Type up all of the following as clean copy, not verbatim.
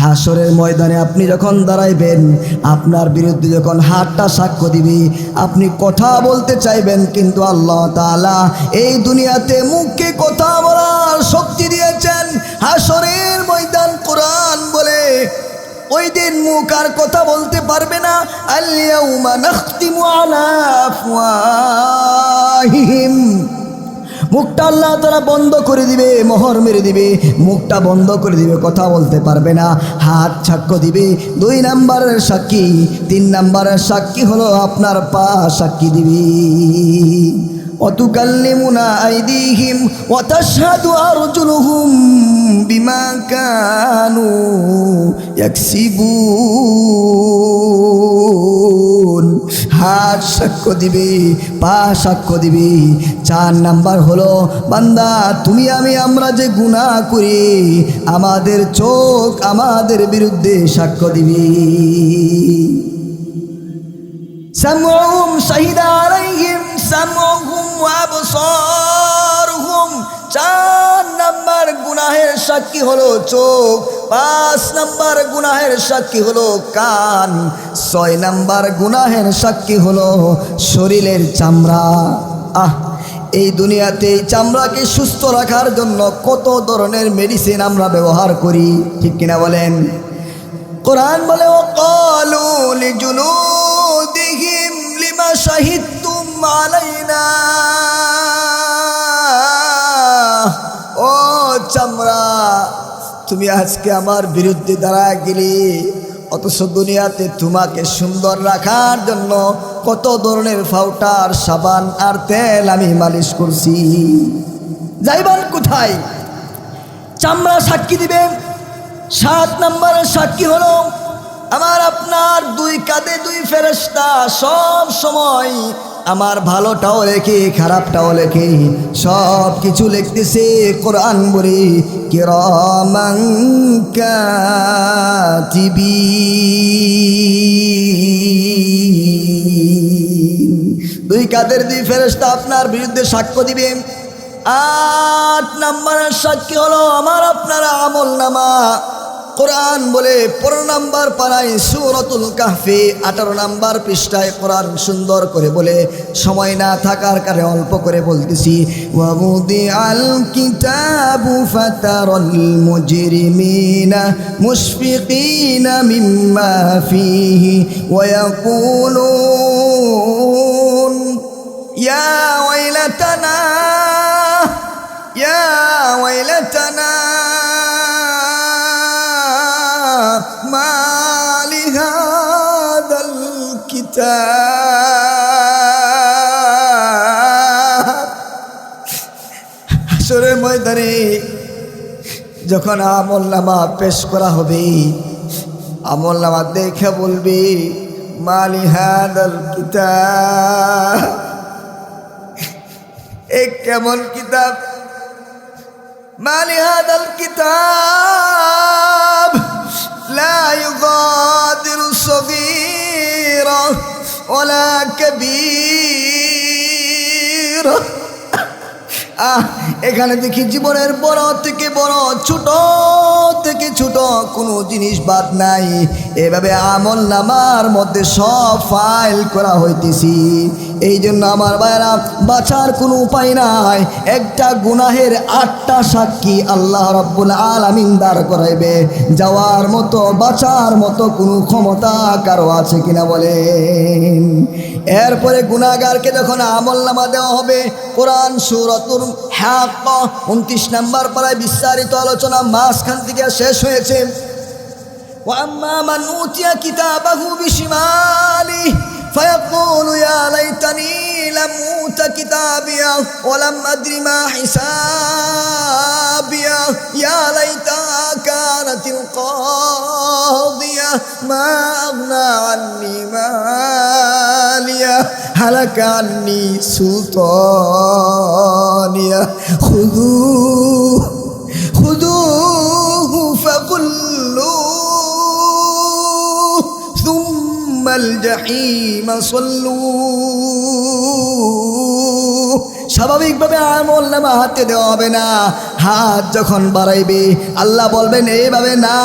হাসরের ময়দানে আপনি যখন দাঁড়াইবেন, আপনার বিরুদ্ধে যখন হাতটা সাক্ষ্য দিবে, আপনি কথা বলতে চাইবেন, কিন্তু আল্লাহ তাআলা এই দুনিয়াতে মুখে কথা বলার শক্তি দিয়েছেন। হাসরের ময়দান কোরআন বলে ওই দিন মুখ আর কথা বলতে পারবে না। আল ইয়াউমা নাখতিমু আলা আফওয়াহিহিম, মুখটা আল্লাহ তাআলা বন্ধ করে দিবে, মোহর মেরে দিবে, মুখটা বন্ধ করে দিবে, কথা বলতে পারবে না। হাত সাক্ষ্য দিবে, 2 নাম্বারের সাক্ষী। 3 নাম্বারের সাক্ষী হলো আপনার পা সাক্ষী দিবে। ওয়াতুকাল্লিমুনা আইদিহিম ওয়া তাশহাদু আরজুলুহুম বিমা কানু ইয়াকসিবুন। হাত সাক্ষ্য দিবে, পা সাক্ষ্য দিবে। 4 নাম্বার হলো, বান্দা তুমি আমি আমরা যে গুনাহ করি, আমাদের চোখ আমাদের বিরুদ্ধে সাক্ষ্য দিবে। সামউহুম শাহিদা আলাইহিম সামউহুম ওয়া আবসারুহুম। 4 নাম্বার গুনাহের সাক্ষী হলো চোখ, 5 নাম্বার গুনাহের সাক্ষী হলো কান, 6 নাম্বার গুনাহের সাক্ষী হলো শরীরের চামড়া। এই দুনিয়াতে এই চামড়াকে সুস্থ রাখার জন্য কত ধরনের মেডিসিন আমরা ব্যবহার করি, ঠিক কিনা বলেন? কোরআন বলে ওয়াকালু লিজুলুদিহিম লিমা শাহিদতুম আলাইনা। ও চামড়া, তুমি আজকে আমার বিরুদ্ধে দাঁড়ায় গেলি, অথচ দুনিয়াতে তোমাকে সুন্দর রাখার জন্য কত ধরনের পাউডার, সাবান আর তেল আমি মালিশ করছি। যাইবার কোথায়? চামড়া সাক্ষী দিবে। 7 নম্বরের সাক্ষী হলো আমার আপনার 2 কাঁধে 2 ফেরেশতা, সব সময় আমার ভালোটাও লেখে খারাপটাও লেখে, সব কিছু লিখতেছে। কোরআন বলে কিরামান কাতিবিন। 2 কাঁধের 2 ফেরেশতা আপনার বিরুদ্ধে সাক্ষ্য দিবে। 8 নম্বরের সাক্ষী হলো আমার আপনার আমলনামা। কোরআন বলে 15 নম্বর পারায় সূরাতুল কাহফি 18 নম্বর পৃষ্ঠায় কোরআন সুন্দর করে বলে, সময় না থাকার কারণে অল্প করে বলতেছি। ওয়া মুদিআল কিতাবু ফাতারাল মুজরিমিনা মুশফিকিনা মিম্মা ফিহি ওয়া ইয়াকুলুন ইয়া ওয়াইলাতানা ইয়া ওয়াইলাতানা মা লিহাদাল কিতাব। হাসরের ময়দানে যখন আমলনামা পেশ করা হবে, আমলনামা দেখে বলবি মা লিহাদাল কিতাব, এক কেমন কিতাব। মা লিহাদাল কিতাব লা ইউগাদিরু সগীরা ওয়ালা কাবীরা। এখানে দেখি জীবনের বড় থেকে বড়, ছোট থেকে ছোট কোনো জিনিস বাদ নাই। এভাবে আমলনামার মধ্যে সব ফাইল করা হইতেছি। এই জন্য আমার ভাইরা, বাঁচার কোনো উপায় নাই। একটা গুনাহের 8টা সাক্ষী আল্লাহ রাব্বুল আলামিন দাঁড় করাইবে। যাওয়ার মতো, বাঁচার মতো কোনো ক্ষমতা কারো আছে কিনা বলেন? এরপরে গুনাহগারকে যখন আমলনামা দেওয়া হবে, কোরআন সূরাতুল হাক্কা 29 নম্বর পারায় বিস্তারিত আলোচনা মাঝখান থেকে শেষ হয়েছে। ওয়া আম্মা মান উতিয়া কিতাবাহু বিশিমালিহি ফায়াকুলু ইয়া লাইতানি লাম উতা কিতাবিয়া ওয়া লাম আদরি মা হিসাবিয়া ইয়া লাইতা কানাতিল কাদিয়া মা আগনা আন্নি মালিয়া হালাকা আন্নি সুলতানিয়া খুযুহু ফাগুল্লুহু সুম্মাল জাহিমা সাল্লুহু। স্বাভাবিকভাবে আমলনামা হাতে দেওয়া হবে না, হাত যখন বাড়াইবে আল্লাহ বলবেন এইভাবে না,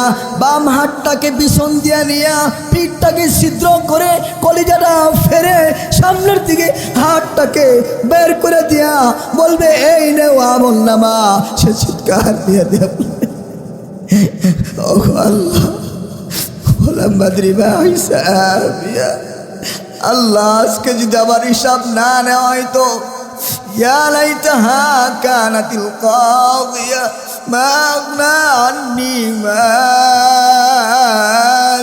বাম হাতটাকে পিছন দিয়া নিয়া পিঠটাকে ছিদ্র করে কলিজাটা ফেরে সামনের দিকে হাতটাকে বের করে দিয়া বলবে এই নেও আমলনামা। সে চিৎকার দিয়ে দেয়া ও আল্লাহ বললাম মাদ্রিবা হিসাবিয়া, আল্লাহ আজকে যদি আমার হিসাব না নেওয়া হয়তো ইয়া লাইতাহা কানাতিল কাদিয়া মা আগনা আন্নি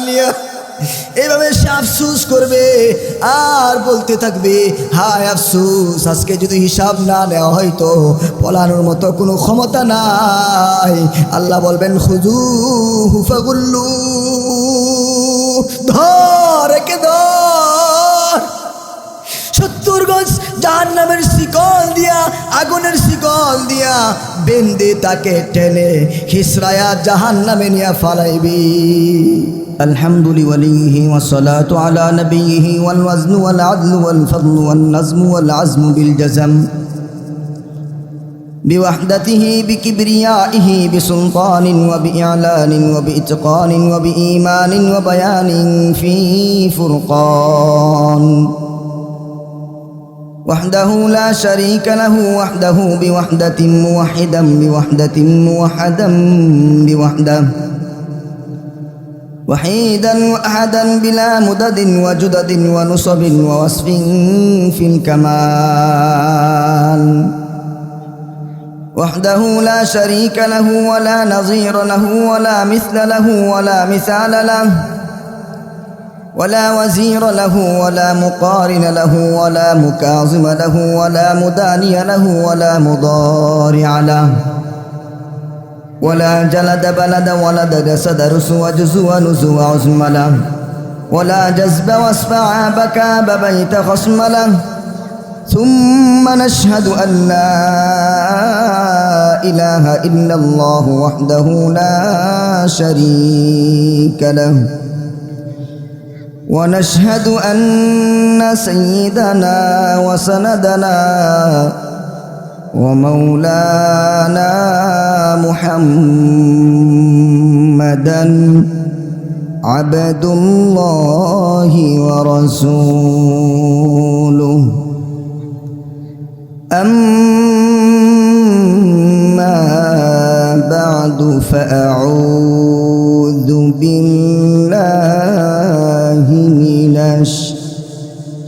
মালিয়া। এইভাবে সে আফসুস করবে আর বলতে থাকবে হায় আফসুস, আজকে যদি হিসাব না নেওয়া হয়তো পলানোর মতো কোনো ক্ষমতা নাই। আল্লাহ বলবেন খুযূহু ফাগুল্লু, ধর একে ধর। 70 গজ জাহান্নামের শিকল দিয়া, আগুনের শিকল দিয়া বেঁধে তাকে টেনে হিসরায়া জাহান্নামে নিয়া ফালাইবি। الحمد لوليه والصلاة على نبيه والوزن والعدل والفضل والنظم والعزم بالجزم بوحدته بكبريائه بسلطان وبإعلان وبإتقان وبإيمان وبيان في فرقان وحده لا شريك له وحده بوحدة موحدا بوحدة موحدا بوحده وحيدا وأحدا بلا مدد وجدد ونصب ووصف في الكمال وحده لا شريك له ولا نظير له ولا مثل له ولا مثال له ولا وزير له ولا مقارن له ولا مكاظم له ولا مداني له ولا مضارع له ولا جلد بلد ولد جسد رسو جزو ونزو عزم له ولا جذب واصفع بكاب بيت خصم له ثم نشهد أن لا إله إلا الله وحده لا شريك له ونشهد أن سيدنا وسندنا ومولانا محمدا عبد الله ورسوله أما بعد فأعوذ بالله من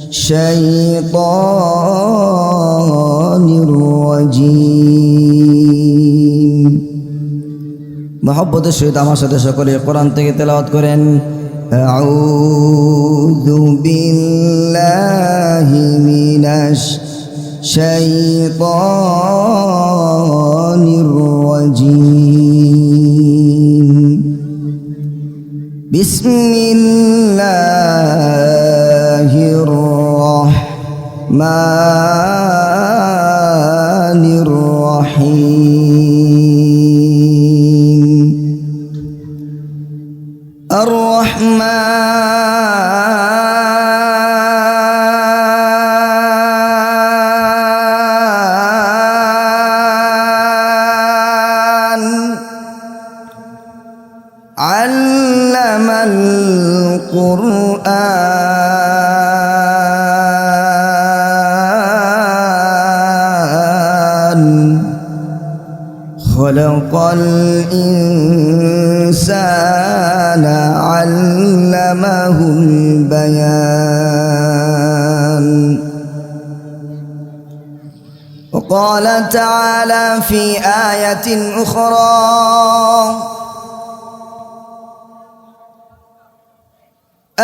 الشيطان الرجيم محبت الشيطان আমার সাথে সকলে কোরআন থেকে তেলাওয়াত করেন আউযু বিল্লাহি মিনাশ শাইতানির রাজীম বিসমিল্লাহির রাহমানির রাহিম আর রহমান আল্লামাল কুরআন খলাকাল ইনসানা আল্লামাহুল বায়ান وقال تعالى في آية أخرى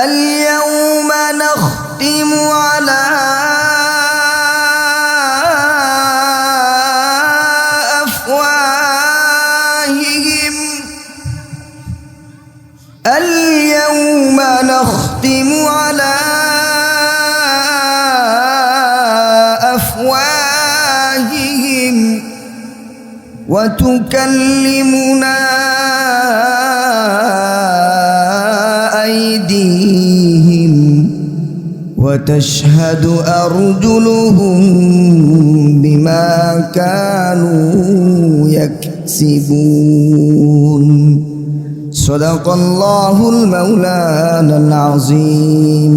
اليوم نختم على أفواههم اليوم نختم على أفواههم وتكلمنا أيديهم وتشهد أرجلهم بما كانوا يكسبون صدق الله المولانا العظيم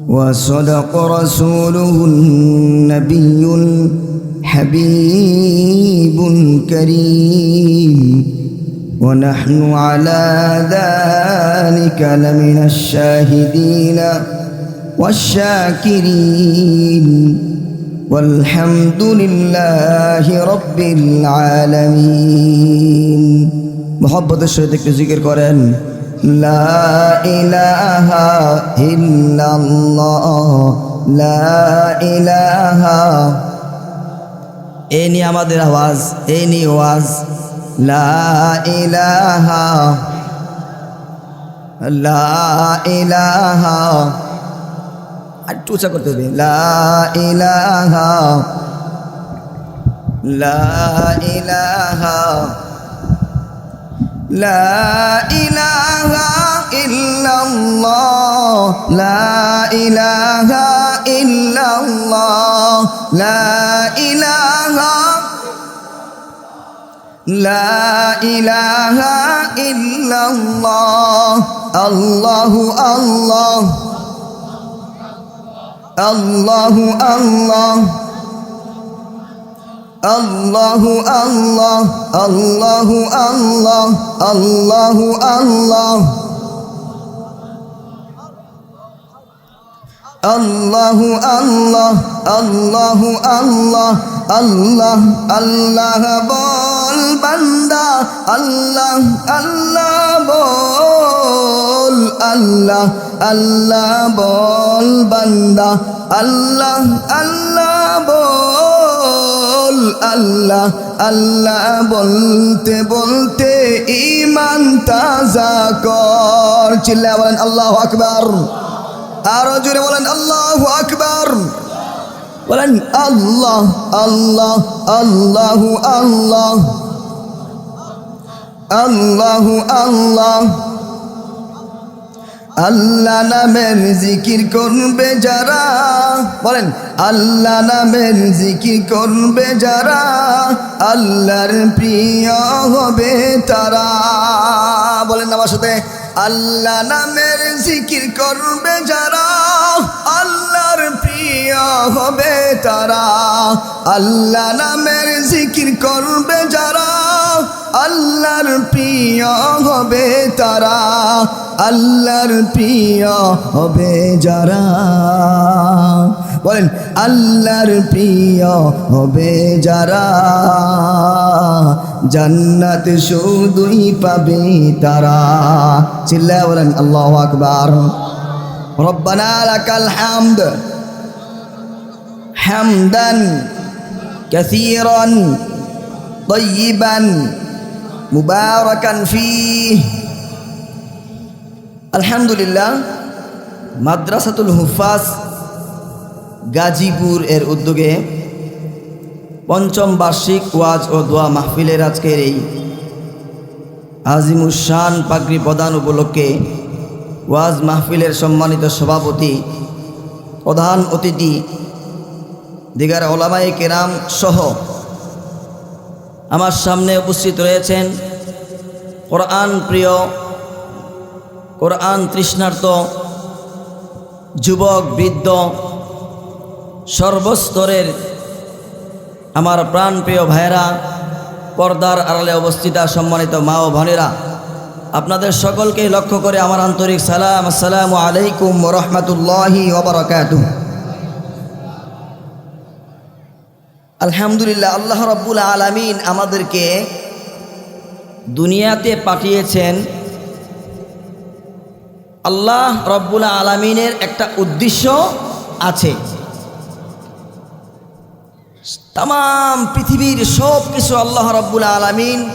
وصدق رسوله النبي الحبيب الكريم ونحن على ذلك لمن الشاهدين والشاكرين والحمد لله رب العالمين محبت الشهد ذكر করেন لا إله إلا الله لا إله এই নিয়ে আমাদের আওয়াজ এই নিয়ে আওয়াজ লা ইলাহা লা ইলাহা একটু উচ্চারণ করতে হবে লা ইলাহা লা ইলাহা লা ইলাহা ইল্লাল্লাহ লা ইলাহা ইল্লাল্লাহ লা ইলাহা লা ইলাহা ইল্লাল্লাহ আল্লাহু আল্লাহ আল্লাহু আল্লাহ আল্লাহু আল্লাহ আল্লাহু আল্লাহ আল্লাহু আল্লাহ আল্লাহু আল্লাহ আল্লাহু আল্লাহ আল্লাহ আল্লাহ বল বান্দা আল্লাহ আল্লাহ বল আল্লাহ আল্লাহ বল বান্দা আল্লাহ আল্লাহ বল আল্লাহ আল্লাহ বলতে বলতে ঈমান তাজা কর চিল্লায়া বলেন আল্লাহু আকবার আরো জোরে বলেন আল্লাহু আকবার বলেন আল্লাহ আল্লাহ আল্লাহু আল্লাহ আল্লাহু আল্লাহ আল্লাহ নামের জিকির করবে যারা বলেন আল্লাহ নামের জিকির করবে যারা আল্লাহর প্রিয় হবে তারা বলেন আমার সাথে আল্লাহ নামের জিকির করবে যারা আল্লাহর প্রিয় হবে তারা আল্লাহ নামের জিকির করবে যারা আল্লাহর প্রিয় হবে তারা আল্লাহর প্রিয় হবে যারা বলেন আল্লাহর প্রিয় হবে যারা জান্নাত শুধুই পাবে তারা চিল্লায়া বলেন আল্লাহু আকবার রব্বানা লাকাল হামদ হামদান কাসীরান তাইয়িবান মুবারাকান ফীহ আলহামদুলিল্লাহ মাদ্রাসাতুল হুফাজ গাজীপুর এর উদ্যোগে পঞ্চম বার্ষিক ওয়াজ ও দোয়া মাহফিলের আজকের এই আজিমুশান পাগড়ি প্রদান উপলক্ষে ওয়াজ মাহফিলের সম্মানিত সভাপতি প্রধান অতিথি দিগার ওলামায়ে কেরাম সহ আমার সামনে উপস্থিত রয়েছেন কোরআন প্রিয় কোরআন তৃষ্ণার্ত যুবক বৃদ্ধ সর্বস্তরের আমার প্রাণপ্রিয় ভাইয়েরা পর্দার আড়ালে অবস্থিত সম্মানিত মা ও বোনেরা আপনাদের সকলকে লক্ষ্য করে আমার আন্তরিক সালাম আসসালামু আলাইকুম ওয়া রাহমাতুল্লাহি ওয়া বারাকাতুহু আলহামদুলিল্লাহ আল্লাহ রাব্বুল আলামিন আমাদেরকে দুনিয়াতে পাঠিয়েছেন আল্লাহ রাব্বুল আলামিনের একটা উদ্দেশ্য আছে तमाम পৃথিবীর সব কিছু আল্লাহ রাব্বুল আলামিন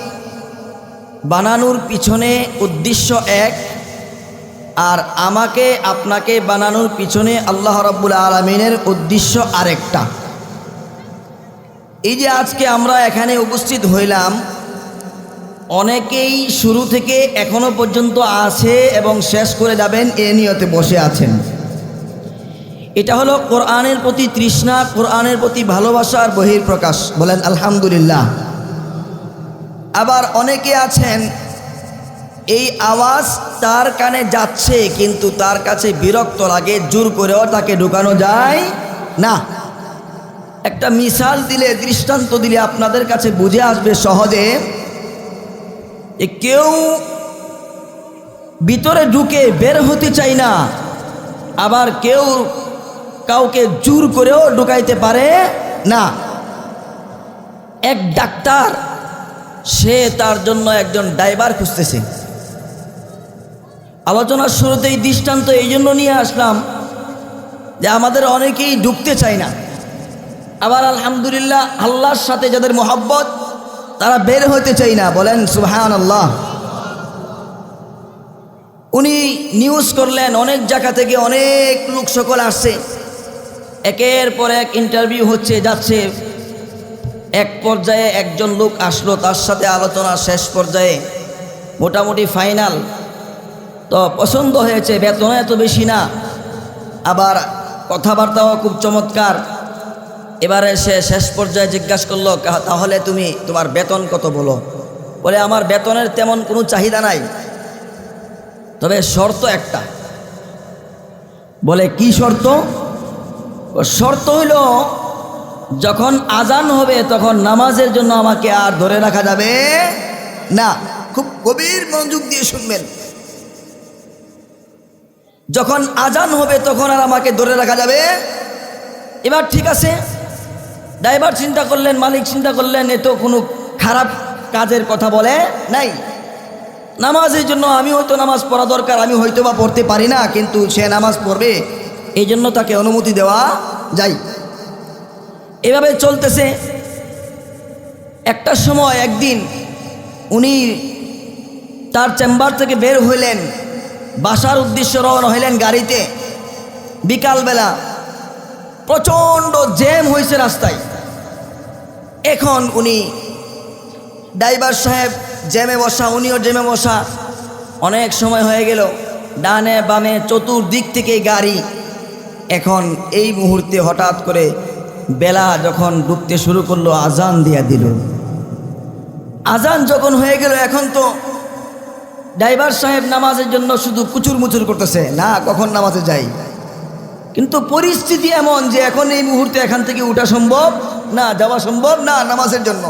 বানানোর পিছনে উদ্দেশ্য এক আর আমাকে আপনাকে বানানোর পিছনে আল্লাহ রাব্বুল আলামিনের উদ্দেশ্য আরেকটা এই যে আজকে আমরা এখানে উপস্থিত হইলাম অনেকেই শুরু থেকে এখনো পর্যন্ত আছে এবং শেষ করে যাবেন এই নিয়তে বসে আছেন এটা হলো কোরআনের প্রতি তৃষ্ণা, কোরআনের প্রতি ভালোবাসার বহিঃপ্রকাশ। বলেন আলহামদুলিল্লাহ। আবার অনেকে আছেন এই আওয়াজ তার কানে যাচ্ছে কিন্তু তার কাছে বিরক্ত লাগে, জোর করেও তাকে ঢুকানো যায় না। একটা মিসাল দিলে, দৃষ্টান্ত দিলে আপনাদের কাছে বুঝে আসবে সহজে। কেউ ভিতরে ঢুকে বের হতে চায় না, আবার কেউ কাউকে জোর করেও ঢুকাইতে পারে না। এক ডাক্তার, সে তার জন্য একজন ড্রাইভার খুঁজতেছে। আলোচনার শুরুতেই দৃষ্টান্ত এই জন্য নিয়ে আসলাম যে আমাদের অনেকেই ঢুকতে চায় না, আবার আলহামদুলিল্লাহ আল্লাহর সাথে যাদের মহব্বত তারা বের হতে চায় না। বলেন সুবহানাল্লাহ। উনি নিউজ করলেন, অনেক জায়গা থেকে অনেক লোক সকল আসছে, একের পর এক ইন্টারভিউ হচ্ছে যাচ্ছে। এক পর্যায়ে একজন লোক আসলো, তার সাথে আলোচনা শেষ পর্যায়ে মোটামুটি ফাইনাল। তো পছন্দ হয়েছে, বেতন এত বেশি না, আবার কথাবার্তাও খুব চমৎকার। এবারে সে শেষ পর্যায়ে জিজ্ঞাসা করলো, তাহলে তুমি তোমার বেতন কত বলো? বলে আমার বেতনের তেমন কোনো চাহিদা নাই, তবে শর্ত একটা। বলে কি শর্ত? শর্ত হইল যখন আজান হবে তখন নামাজের জন্য আমাকে আর ধরে রাখা যাবে না। খুব গভীর মনোযোগ দিয়ে শুনবেন। যখন আজান হবে তখন আর আমাকে ধরে রাখা যাবে। এবার ঠিক আছে, ড্রাইভার চিন্তা করলেন, মালিক চিন্তা করলেন, এ তো কোনো খারাপ কাজের কথা বলে নাই। নামাজের জন্য আমি হয়তো নামাজ পড়া দরকার, আমি হয়তো বা পড়তে পারি না, কিন্তু সে নামাজ পড়বে, এই জন্য তাকে অনুমতি দেওয়া যায়। এভাবে চলতেছে। একটা সময় একদিন উনি তার চেম্বার থেকে বের হইলেন, বাসার উদ্দেশ্যে রওনা হইলেন গাড়িতে। বিকালবেলা প্রচণ্ড জ্যাম হয়েছে রাস্তায়। এখন উনি ড্রাইভার সাহেব জ্যামে বসা, উনিও জ্যামে বসা। অনেক সময় হয়ে গেল, ডানে বামে চতুর্দিক থেকে গাড়ি। এখন এই মুহূর্তে হঠাৎ করে বেলা যখন ডুবতে শুরু করলো, আজান দিয়া দিল। আজান যখন হয়ে গেল, এখন তো ড্রাইভার সাহেব নামাজের জন্য শুধু কুচুর মুচুর করতেছে, না কখন নামাজে যাই। কিন্তু পরিস্থিতি এমন যে এখন এই মুহূর্তে এখান থেকে উঠা সম্ভব না, যাওয়া সম্ভব না নামাজের জন্য।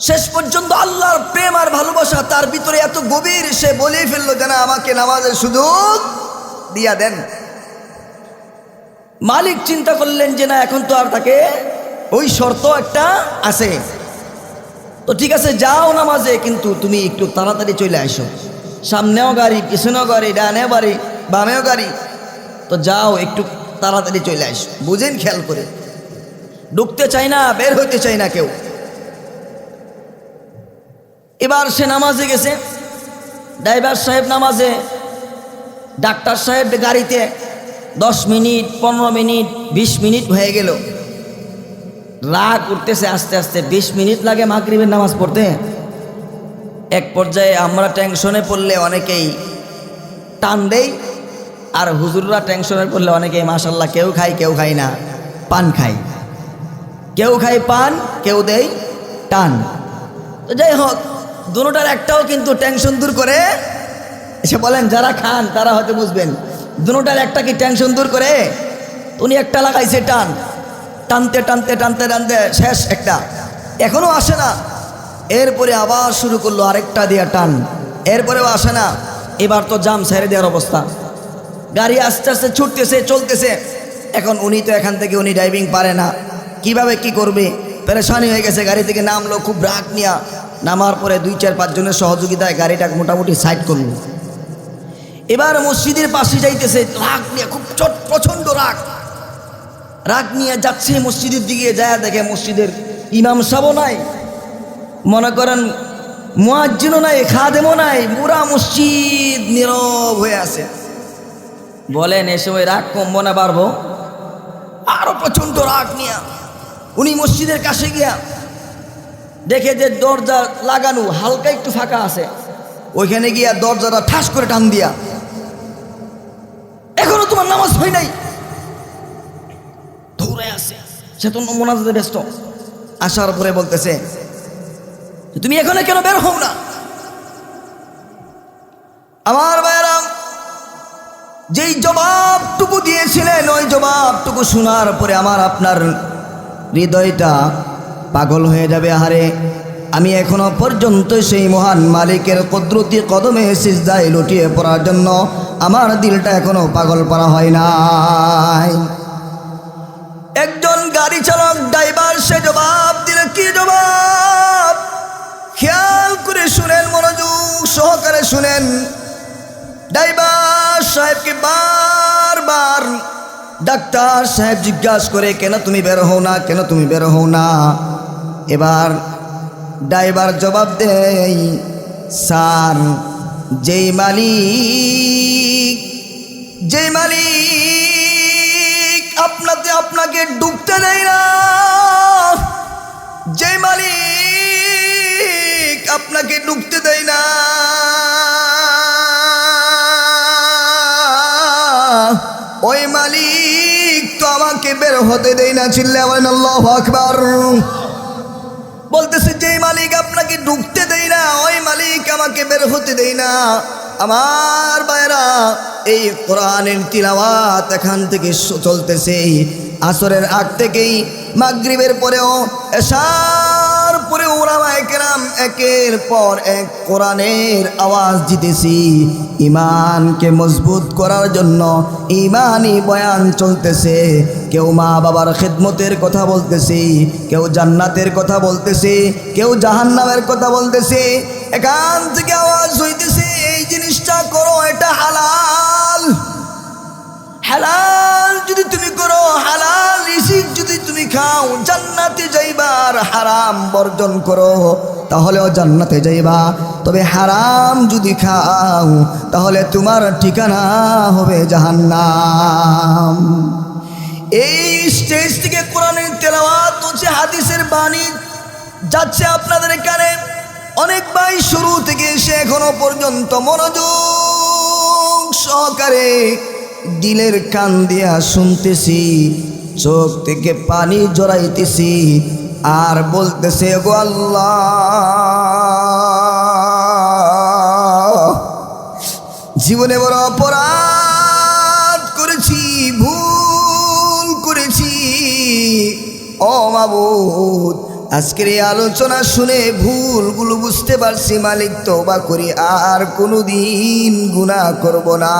শেষ পর্যন্ত আল্লাহর প্রেম আর ভালোবাসা তার ভিতরে এত গভীর, সে বলেই ফেললো যে না, আমাকে নামাজের সুযোগ দিয়া দেন। মালিক চিন্তা করলেন যে না, এখন তো আর তাকে ওই শর্ত একটা আছে, তো ঠিক আছে যাও নামাজে, কিন্তু তুমি একটু তাড়াতাড়ি চলে আসো। সামনেও গাড়ি, পিছনেও গাড়ি, ডানেও গাড়ি, বামেও গাড়ি, তো যাও একটু তাড়াতাড়ি চলে আসো। বুঝেন, খেয়াল করে ঢুকতে চাই না, বের হইতে চাই না কেউ। এবার সে নামাজে গেছে, ড্রাইভার সাহেব নামাজে, ডাক্তার সাহেব গাড়িতে। 10 মিনিট, 15 মিনিট, 20 মিনিট হয়ে গেল। রাগ উঠতেছে আস্তে আস্তে। 20 মিনিট লাগে মাগরিবের নামাজ পড়তে। এক পর্যায়ে আমরা টেনশনে পড়লে অনেকেই টান দেই, আর হুজুররা টেনশনে পড়লে অনেকেই মাশাল্লাহ কেউ খায় কেউ খায় না, পান খায়। কেউ খায় পান, কেউ দেয় টান। তো যাই হোক, দুটোটার একটাও কিন্তু টেনশন দূর করে। এসে বলেন যারা খান তারা হয়তো বুঝবেন, দুটোটার একটা কি টেনশন দূর করে? উনি একটা লাগাইছে টান, টানতে টানতে টানতে টানতে শেষ একটা, এখনো আসে না। এরপরে আবার শুরু করলো আরেকটা দিয়ে টান, এরপরেও আসে না। এবার তো জাম ছেড়ে দেওয়ার অবস্থা, গাড়ি আস্তে আস্তে ছুটতেছে, চলতেছে। এখন উনি তো এখান থেকে উনি ড্রাইভিং পারে না, কিভাবে কি করবে, পেরেশানি হয়ে গেছে। গাড়ি থেকে নামলো খুব রাগ নিয়ে। নামার পরে 2-4-5 জনের সহযোগিতায় গাড়িটা মোটামুটি সাইড করলো। এবার মসজিদের পাশে যাইতেছে, রাগ নিয়ে, খুব প্রচণ্ড রাগ। রাগ নিয়ে যাচ্ছে মসজিদের দিকে, যায় দেখে মসজিদের ইমাম সাহেবও নাই, মনে করেন মুয়াজ্জিনও নাই, খাদেমও নাই, পুরা মসজিদ নীরব হয়ে আছে। বলেন এ সময় রাগ কমবো না বাড়বো? আরো প্রচণ্ড রাগ নিয়ে উনি মসজিদের কাছে গিয়া দেখে যে দরজা লাগানো, হালকা একটু ফাঁকা আছে, ওইখানে গিয়া দরজাটা ঠাস করে টান দিয়া। এখনো তো তোমার নামাজ হয় নাই? দৌড়ে আসে, সে তো মোনাজাতে ব্যস্ত। আসার পরে বলতেছে, তুমি এখানে কেন বের হও না? আমার ভাইয়েরা, যেই জবাবটুকু দিয়েছিলেন ওই জবাবটুকু শোনার পরে আমার আপনার হৃদয়টা পাগল হয়ে যাবে। আহারে, আমি এখনো পর্যন্ত সেই মহান মালিকের কুদরতি কদমে সিজদায় লুটিয়ে পড়ার জন্য আমার দিলটা এখনো পাগল করা হয় নাই। একজন গাড়ি চালক ড্রাইভার সে জবাব দিলে, কি জবাব? খেয়াল করে শুনেন, মনোযোগ সহকারে শুনেন। ড্রাইভার সাহেবকে বারবার ডাক্তার সাহেব জিজ্ঞাসা করে, কেন তুমি বের হও না, কেন তুমি বের হও না? এবার ড্রাইভার জবাব দেয়, স্যার, যেই মালিক আপনাকে ডুবতে দেয় না, যেই মালিক আপনাকে ডুবতে দেয় না, ওই মালিক তো আমাকে বের হতে দেয় না। চিল্লায়া বলেন আল্লাহু আকবার। বলতেছে, যেই মালিক আপনাকে ঢুকতে দেয় না ওই মালিক আমাকে বের হতে দেয় না। আমার ভাইরা, এই কোরআনের তিলাওয়াত এখান থেকে চলতেছে আসরের আগ থেকেই, মাগরিবের পরেও, এশার পরে উলামায়ে কেরাম একের পর এক কোরআনের আওয়াজ দিতেছি। ইমানকে মজবুত করার জন্য ইমানি বয়ান চলতেছে। কেউ মা বাবার খিদমতের কথা বলতেছে, কেউ জান্নাতের কথা বলতেছে, কেউ জাহান্নামের কথা বলতেছে। এখান থেকে আওয়াজ হইতেছে, এই জিনিসটা করো, এটা হালাল। হালাল যদি তুমি করো, হালাল রিজিক যদি তুমি খাও, জান্নাতে যাইবা। আর হারাম বর্জন করো, তাহলেও জান্নাতে যাইবা। তবে হারাম যদি খাও তাহলে তোমার ঠিকানা হবে জাহান্নাম। এই স্টেজ থেকে কোরআনের তেলাওয়াত হচ্ছে, হাদিসের বাণী যাচ্ছে আপনাদের কানে। অনেক ভাই শুরু থেকে এসে এখনো পর্যন্ত মনোযোগ সহকারে দিলের কান দিয়া শুনতেছি, চোখ থেকে পানি জড়াইতেছি আর বলতেছে, গো আল্লাহ, জীবনে বড় অপরাধ করেছি, ভুল করেছি। ও মাবুদ, আজকের এই আলোচনা শুনে ভুলগুলো বুঝতে পারছি। মালিক, তওবা করি, আর কোনোদিন গুনাহ করব না।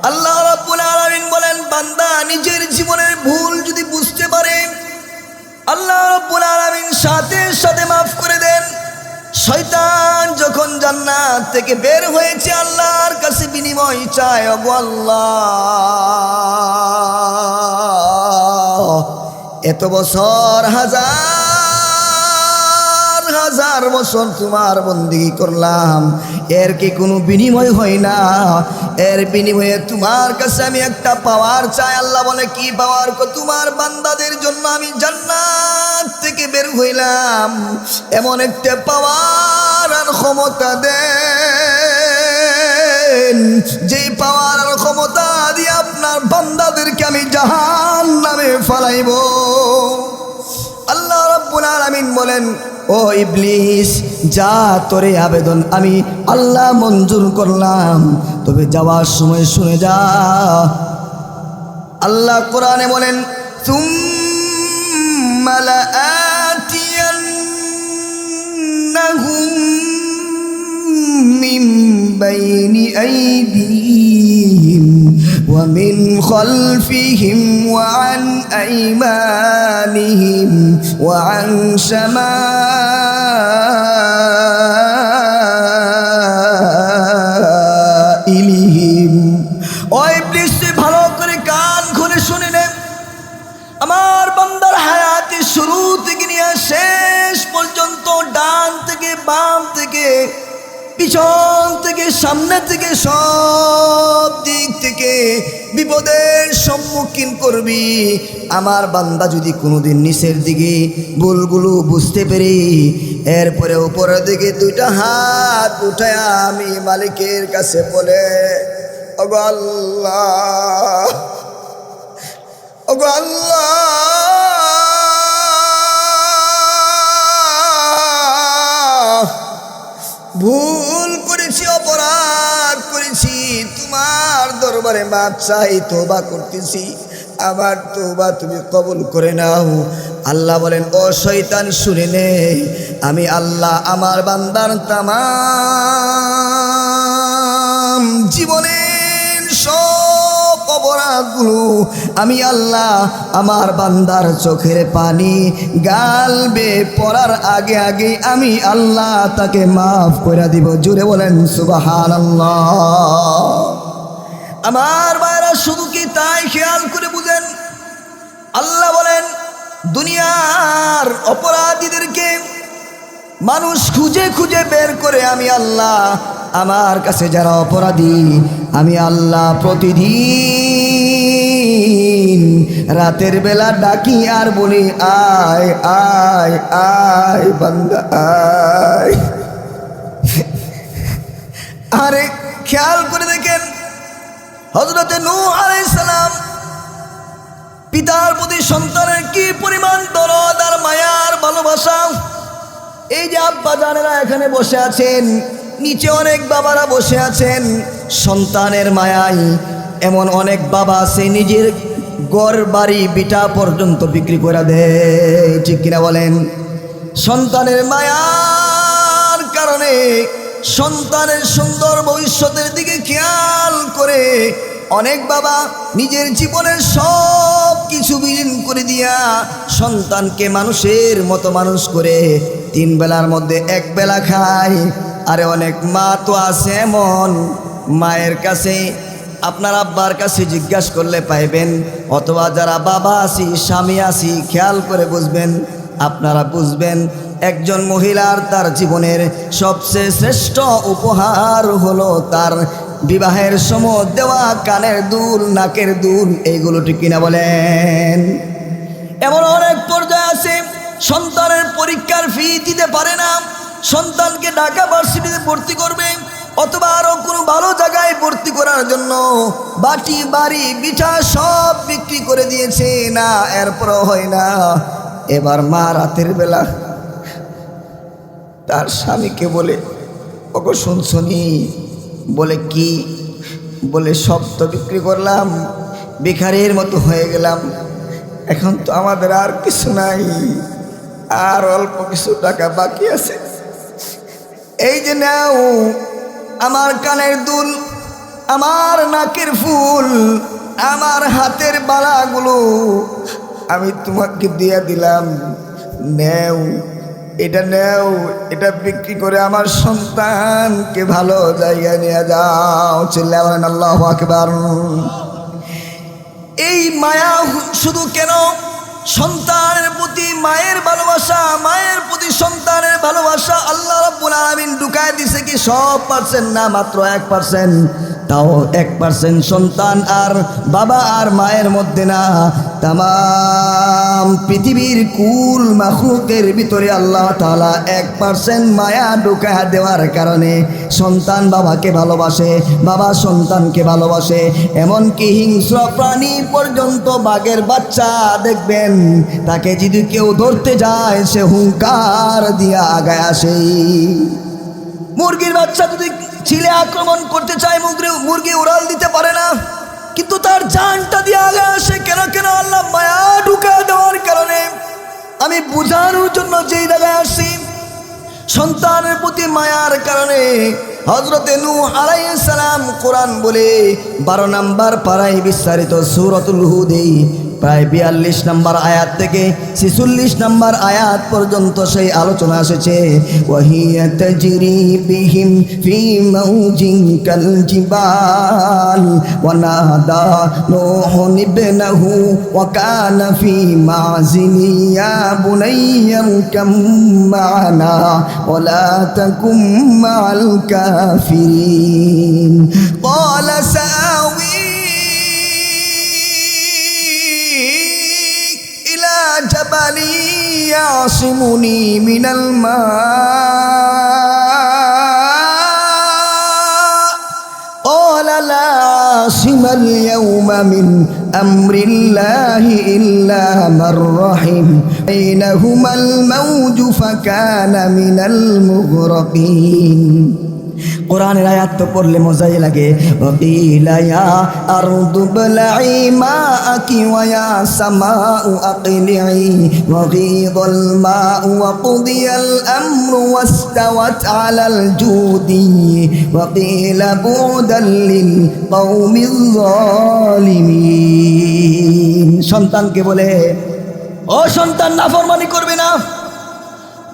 আল্লাহ রাব্বুল আলামিন বলেন, বান্দা নিজের জীবনের ভুল যদি বুঝতে পারে, আল্লাহ রাব্বুল আলামিন সাথে সাথে মাফ করে দেন। শয়তান যখন জান্নাত থেকে বের হয়েছে, আল্লাহর কাছে বিনিময় চায়, ওগো আল্লাহ, এত বছর, হাজার হাজার বছর তোমার বন্দেগী করলাম, এর কি কোনো বিনিময় হয় না? এর বিনিময়ে তোমার কাছে আমি একটা পাওয়ার চাই। আল্লাহ বলে, কি পাওয়ার? তোমার বান্দাদের জন্য আমি জান্নাত থেকে বের হইলাম, এমন একটা পাওয়ার আর ক্ষমতা দেন, যেই পাওয়ার আর ক্ষমতা দিয়ে আপনার বান্দাদেরকে আমি জাহান্নামে ফালাইব। আল্লাহ রাব্বুল আলামিন বলেন, ও ইবলিস, যা, তোরে আবেদন আমি আল্লাহ মঞ্জুর করলাম, তবে যাওয়ার সময় শুনে যা। আল্লাহ কোরআনে বলেন, সুম্মা লাআতিয়ান্নাহুম মিন বাইনি আইদিহিম ওয়া মিন খালফিহিম ওয়া আন আইমানিহিম ওয়া আন শামাইলিহিম। ও ইবলিস, ভালো করে কান খুলে শুনে নে। আমার বান্দার হায়াতের শুরু থেকে নিয়ে শেষ পর্যন্ত, ডান থেকে বাম থেকে, পিছন থেকে সামনে থেকে, সব দিক থেকে বিপদের সম্মুখীন করবি। আমার বান্দা যদি কোনোদিন নিচের দিকে ভুলগুলো বুঝতে পেরে এরপরে উপরের দিকে দুইটা হাত উঠায় আমি মালিকের কাছে বলে, ওগো আল্লাহ, ওগো আল্লাহ, ভুল করেছি, অপরাধ করেছি, তোমার দরবারে মাপ চাই, তওবা করতেছি, আমার তওবা তুমি কবুল করে নাও। আল্লাহ বলেন, ও শয়তান শুনে নে, আমি আল্লাহ আমার বান্দার তামাম জীবনের সব অপরাধগুলো আমি আল্লাহ আমার বান্দার চোখের পানি গালবে পড়ার আগে আগে আমি আল্লাহ তাকে মাফ করে দিব। জুড়ে বলেন সুবহানাল্লাহ। আমার ভাইরা শুধু কি তাই? খেয়াল করে বুঝেন, আল্লাহ বলেন দুনিয়ার অপরাধীদেরকে মানুষ খুঁজে খুঁজে বের করে আমি আল্লাহ আমার কাছে যারা অপরাধী আমি আল্লাহ প্রতিদিন রাতের বেলা ডাকি আর বলি, আয় আয় আয় বান্দা আয়। আরে খেয়াল করে দেখেন, হযরতে নূহ আলাইহিস সালাম পিতার প্রতি সন্তানের কি পরিমাণ দরদ আর মায়ার ভালোবাসা। এই যে আব্বা জানেরা এখানে বসে আছেন, নিচে অনেক বাবারা বসে আছেন, সন্তানের মায়ায় এমন অনেক বাবা আছে নিজের ঘর বাড়ি বিটা পর্যন্ত বিক্রি করে দেয়, ঠিক কিনা বলেন? সন্তানের মায়ার কারণে সন্তানের সুন্দর ভবিষ্যতের দিকে খেয়াল করে অনেক বাবা নিজের জীবনের সব কিছু বিলীন করে দিয়া সন্তানকে মানুষের মতো মানুষ করে 3 বেলার মধ্যে 1 বেলা খায়। আরে অনেক মা তো আছে এমন, মায়ের কাছে আপনার আব্বার কাছে জিজ্ঞাসা করলে পাইবেন, অথবা যারা বাবা আছি স্বামী আছি খেয়াল করে বুঝবেন, আপনারা বুঝবেন একজন মহিলার তার জীবনের সবচেয়ে শ্রেষ্ঠ উপহার হলো তার বিবাহের সময় দেওয়া কানের দুল, নাকের দুল, এইগুলো ঠিক কিনা বলেন? এমন অনেক পর্যায়ে আছে সন্তানের পরীক্ষার ফি দিতে পারে না, সন্তানকে ঢাকা ভার্সিটিতে ভর্তি করবে অথবা আরো কোনো ভালো জায়গায় ভর্তি করার জন্য বাটি বাড়ি বিঠা সব বিক্রি করে দিয়েছে, না এরপরও হয় না। এবার মা রাতের বেলা তার স্বামীকে বলে, ওগো শুনছনি? বলে কি? বলে সব তো বিক্রি করলাম, ভিখারির মতো হয়ে গেলাম, এখন তো আমাদের আর কিছু নাই, আর অল্প কিছু টাকা বাকি আছে, এই যে নাও আমার কানের দুল, আমার নাকের ফুল, আমার হাতের বালাগুলো আমি তোমাকে দিয়ে দিলাম, নেও, এটা নেও, এটা বিক্রি করে আমার সন্তানকে ভালো জায়গায় নিয়ে যাও। চিল্লায়া বলেন আল্লাহু আকবার। এই মায়া শুধু কেন? সন্তানের প্রতি মায়ের ভালোবাসা, মায়ের প্রতি সন্তানের ভালোবাসা আল্লাহ রাব্বুল আলামিন ঢুকায় দিছে কি 100% না, মাত্র 1%। তাও 1% সন্তান আর বাবা আর মায়ের মধ্যে না, তামাম পৃথিবীর কুল মাখলুকের ভিতরে আল্লাহ তাআলা 1% মায়া ঢুকায় দেওয়ার কারণে সন্তান বাবাকে ভালোবাসে, বাবা সন্তানকে ভালোবাসে। এমনকি হিংস্র প্রাণী পর্যন্ত বাঘের বাচ্চা দেখবেন, তাকে যদি কেউ ধরতে যায় সে হুঙ্কার দিয়া আগায় আসে। মুরগির বাচ্চা যদি ছিলে আক্রমণ করতে চায়, মুরগি উড়াল দিতে পারে না, কিন্তু তার জানটা দিয়ে আগে আসে। কেন? কেন? আল্লাহ মায়া ঢুকা দেওয়ার কারণে। আমি বুঝানোর জন্য যেই জায়গায় আসি, সন্তানের প্রতি মায়ার কারণে হযরতে নূহ আলাইহিস সালাম কোরআন বলে 12 নম্বর পারায় বিস্তারিত সূরাতুল হুদে প্রায় 42 নম্বর আয়াত থেকে 46 নম্বর আয়াত পর্যন্ত সেই আলোচনা এসেছে। ওয়াহিয়া তাজরি বিহিম ফি মাউজিন কাল জিবাল ওয়া নাদা নূহুন ইবনাহু ওয়া কানা ফি মাযিলি ইয়া বুনাইয়া কাম মা'না ওয়া লা তাকুম মা'আল কাফিরিন ক্বালা সাআওই جبل يعصمني من الماء قال لا আসিমাল ইয়াউমা মিন আমরিল্লাহি ইল্লা মান রাহিম বাইনাহুমাল মাওজু ফাকানা মিনাল মুগরাকিন। কোরআনের আয়াত তো পড়লে মজাই লাগে। ওয়াকিলা ইয়া আরদু বলঈ মাআকি ওয়া ইয়া সামাউ আকলিঈ ওয়াগীদাল মাউ ওয়া কুদিয়াল আমরু ওয়াস্তাওয়াত আলাল জুদি ওয়াকিলা বুদাল লিল কওমিল যালিমিন। সন্তানকে বলে, ও সন্তান নাফরমানি করবে না,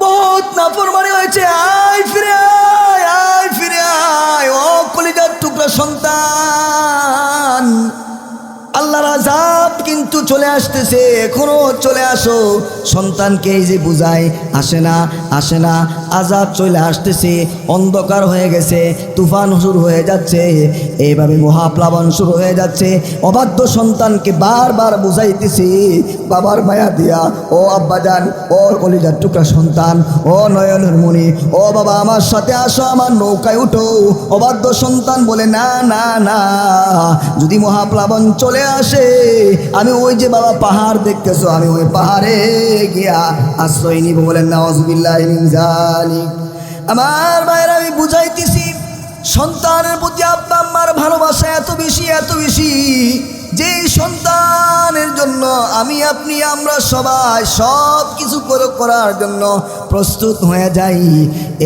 বহুত নাফরমানি হয়েছে, আয় ফিরে আয়, আয় ফিরে আয়, ও কলিজার টুকরা সন্তান, আল্লাহর আযাব কিন্তু চলে আসতেছে, এখনো চলে আসো। সন্তানকে এই যে বুঝায়, আসে না, আসে না, আযাব চলে আসতেছে, অন্ধকার হয়ে গেছে, তুফান শুরু হয়ে যাচ্ছে, এইভাবে মহাপ্লাবন শুরু হয়ে যাচ্ছে। অবাধ্য সন্তানকে বারবার বুঝাইতেছি বাবার মায়া দিয়া, ও আব্বাজান, ও কলিজার টুকরা সন্তান, ও নয়নের মণি, ও বাবা আমার সাথে আসো, আমার নৌকায় উঠো। অবাধ্য সন্তান বলে, না না না, যদি মহাপ্লাবন চলে আসে, আমি ওই যে বাবা পাহাড় দেখতেছো, আমি ওই পাহাড়ে গিয়া আশ্রয় নিব। বলেন নাউযুবিল্লাহি মিন যালিক। আমার ভাইরা, আমি বুঝাইতেছি সন্তানের প্রতি আব্বা আম্মার ভালোবাসা এত বেশি, এত বেশি, যে সন্তানের জন্য আমি আপনি আমরা সবাই সব কিছু করার জন্য প্রস্তুত হয়ে যাই।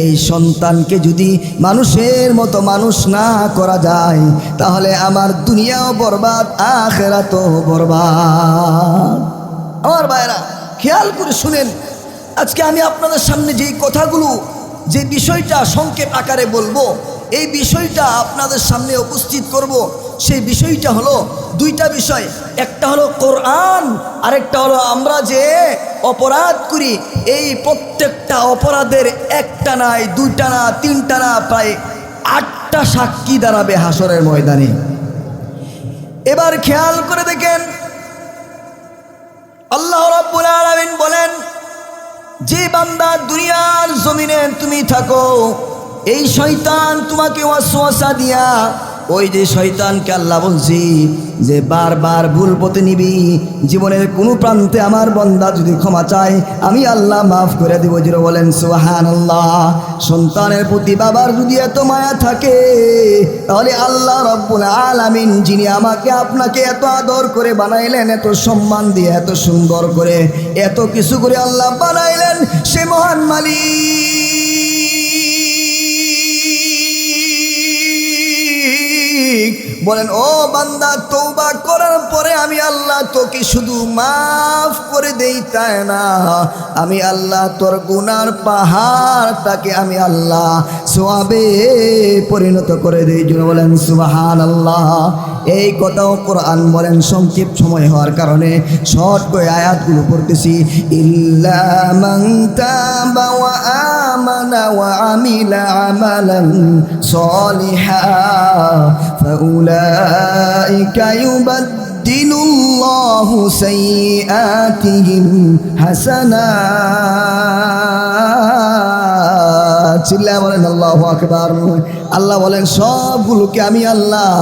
এই সন্তানকে যদি মানুষের মতো মানুষ না করা যায়, তাহলে আমার দুনিয়াও বরবাদ, আখিরাতও বরবাদ। আমার ভাইরা, খেয়াল করে শুনেন, আজকে আমি আপনাদের সামনে যেই কথাগুলো, যে বিষয়টা সংক্ষেপ আকারে বলবো, এই বিষয়টা আপনাদের সামনে উপস্থিত করব। সেই বিষয়টা হলো দুইটা বিষয়, একটা হলো কোরআন, আরেকটা হলো আমরা যে অপরাধ করি, এই প্রত্যেকটা অপরাধের একটা নাই, দুইটা না, তিনটা না, প্রায় 8টা সাক্ষী দাঁড়াবে হাসরের ময়দানে। এবার খেয়াল করে দেখেন, আল্লাহ রাব্বুল আলামিন বলেন, যে বান্দা দুনিয়ার জমিনে তুমি থাকো, এই শয়তান তোমাকে ওয়াসওয়াসা দিয়া, ওই যে শয়তানকে আল্লাহ বলছি যে বারবার ভুল পথে নিবি, জীবনের কোনো প্রান্তে আমার বান্দা যদি ক্ষমা চায়, আমি আল্লাহ মাফ করে দেব। জিরো বলেন সুবহানাল্লাহ। সন্তানের প্রতি বাবার যদি এত মায়া থাকে, তাহলে আল্লাহ রাব্বুল আলামিন, যিনি আমাকে আপনাকে এত আদর করে বানাইলেন, এত সম্মান দিয়ে, এত সুন্দর করে, এত কিছু করে আল্লাহ বানাইলেন, সে মহান মালিক বলেন, ও বান্দা, তওবা করার পরে আমি আল্লাহ তোকে শুধু মাফ করে দেই তাই না, আমি আল্লাহ তোর গুনার পাহাড়টাকে আমি আল্লাহ সওয়াবে পরিণত করে দেই। জোরে বলেন সুবহানাল্লাহ। এই কথাও কোরআন বলেন। সংক্ষেপ সময় হওয়ার কারণে শর্ট করে আয়াতগুলো পড়তেছি। ইল্লা মান তাবা ওয়া আমানা ওয়া আমিলা আমালান সলিহা ফাউলাইকা ইউবাদদিলুল্লাহু সাইয়্যাতিহিম হাসানাত। চিল্লায় বলেন আল্লাহু আকবার। আল্লাহ বলেন, সবগুলোকে আমি আল্লাহ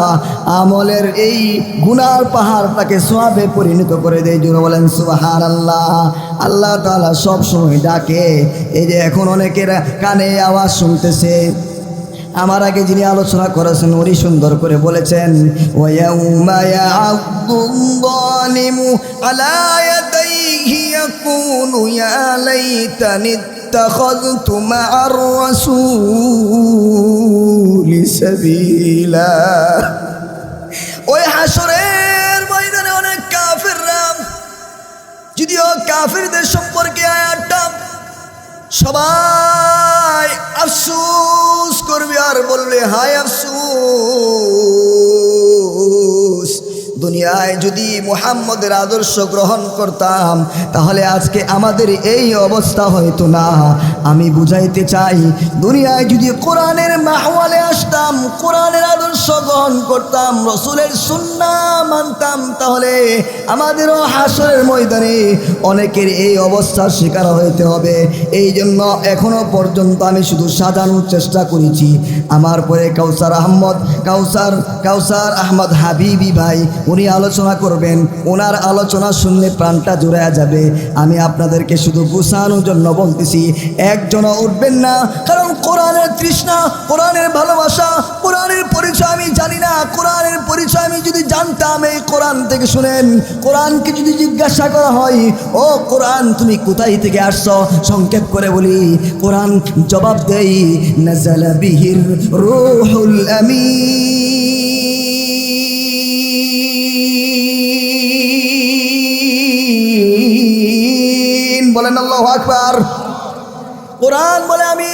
আমলের এই গুনার পাহাড়টাকে সওয়াবে পরিণত করে দেয়। জোরে বলেন সুবহানাল্লাহ। আল্লাহ তাআলা সব সময় ডাকে। এই যে এখন অনেকের কানে আওয়াজ শুনতেছে, আমার আগে যিনি আলোচনা করেছেন উনি সুন্দর করে বলেছেন, ওয়ায়াউমা ইয়া'আদুয-যালিমু আলা ইয়াদাইহি ইয়াকুলু ইয়া লাইতানি ইত্তাখাযতু মা'আর রাসূলি সাবিলা। ওই হাসরের ময়দানে অনেক কাফেররা, যদিও কাফেরদের সম্পর্কে আয়াতটা সবাই আফসোস করবে আর বলবে, হায় আফসোস, দুনিয়ায় যদি মুহাম্মদের আদর্শ গ্রহণ করতাম তাহলে আজকে আমাদের এই অবস্থা হয়তো না। আমি বুঝাইতে চাই, দুনিয়ায় যদি কোরআনের মাহওয়ালে আসতাম, কোরআনের আদর্শ গ্রহণ অনুসরণ করতাম, রসুলের সুন্নাহ মানতাম, তাহলে আমাদেরও হাসরের ময়দানে অনেকের এই অবস্থার শিকার হইতে হবে। এই জন্য এখনো পর্যন্ত আমি শুধু সাজানোর চেষ্টা করেছি। আমার পরে কাউসার আহমদ হাবিবি ভাই উনি আলোচনা করবেন। ওনার আলোচনা শুনলে প্রাণটা জুড়ে যাবে। আমি আপনাদেরকে শুধু গুছানোর জন্য বলতেছি, একজনও উঠবেন না, কারণ কোরআনের তৃষ্ণা, কোরআনের ভালোবাসা, কোরআনের পরিচয় আমি জানি না। কোরআনের পরিচয় আমি যদি জানতাম, এই কোরআন থেকে শুনেন, কোরআনকে যদি জিজ্ঞাসা করা হয়, ও কোরআন তুমি কোথায় থেকে আসছো, সংক্ষেপ করে বলি, কোরআন জবাব দেই, নাযালা বিহির রূহুল আমিন। বলেন আল্লাহু আকবার। কোরআন বলে আমি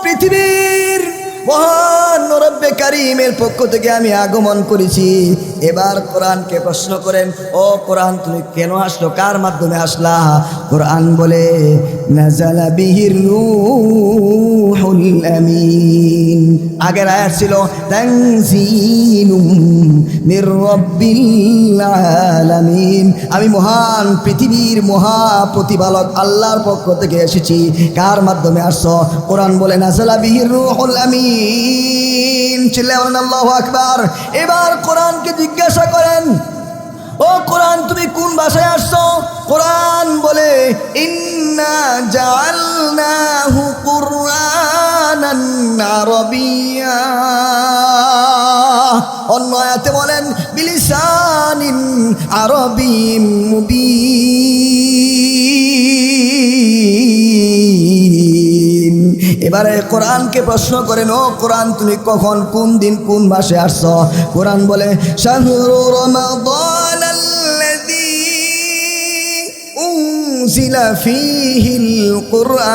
পৃথিবীর মহান রব্বে কারীমের পক্ষ থেকে আমি আগমন করেছি। এবার কোরআনকে প্রশ্ন করেন, ও কোরআন তুমি কেন আসলো, কার মাধ্যমে আসলা? কোরআন বলে নাযালা বিহির রূহুল আমিন। আগের আয়াত ছিল তানজিলুম মির রাব্বিল আলামিন। আমি মহান পৃথিবীর মহাপ্রতিপালক আল্লাহর পক্ষ থেকে এসেছি। কার মাধ্যমে আসছো? কোরআন বলে নাযালা বিহির রূহুল আমিন। চিল্লায় বলেন আল্লাহু আকবার। এবার কোরআনকে জিজ্ঞাসা করেন, ও কোরআন তুমি কোন ভাষায় আসছো? কোরআন বলে ইন্না জাআলনাহু কুরআনান আরাবিয়্যা। অন্য আয়াতে বলেন বিলিসানিন আরাবিয়্যিম মুবিন। এবারে কোরআনকে প্রশ্ন করেন, ও কোরআন তুমি কখন, কোন দিন, কোন মাসে আসছো? কোরআন বলে শাহরু রমাদান আল্লাযী উনজিলা ফীহিল কুরআন।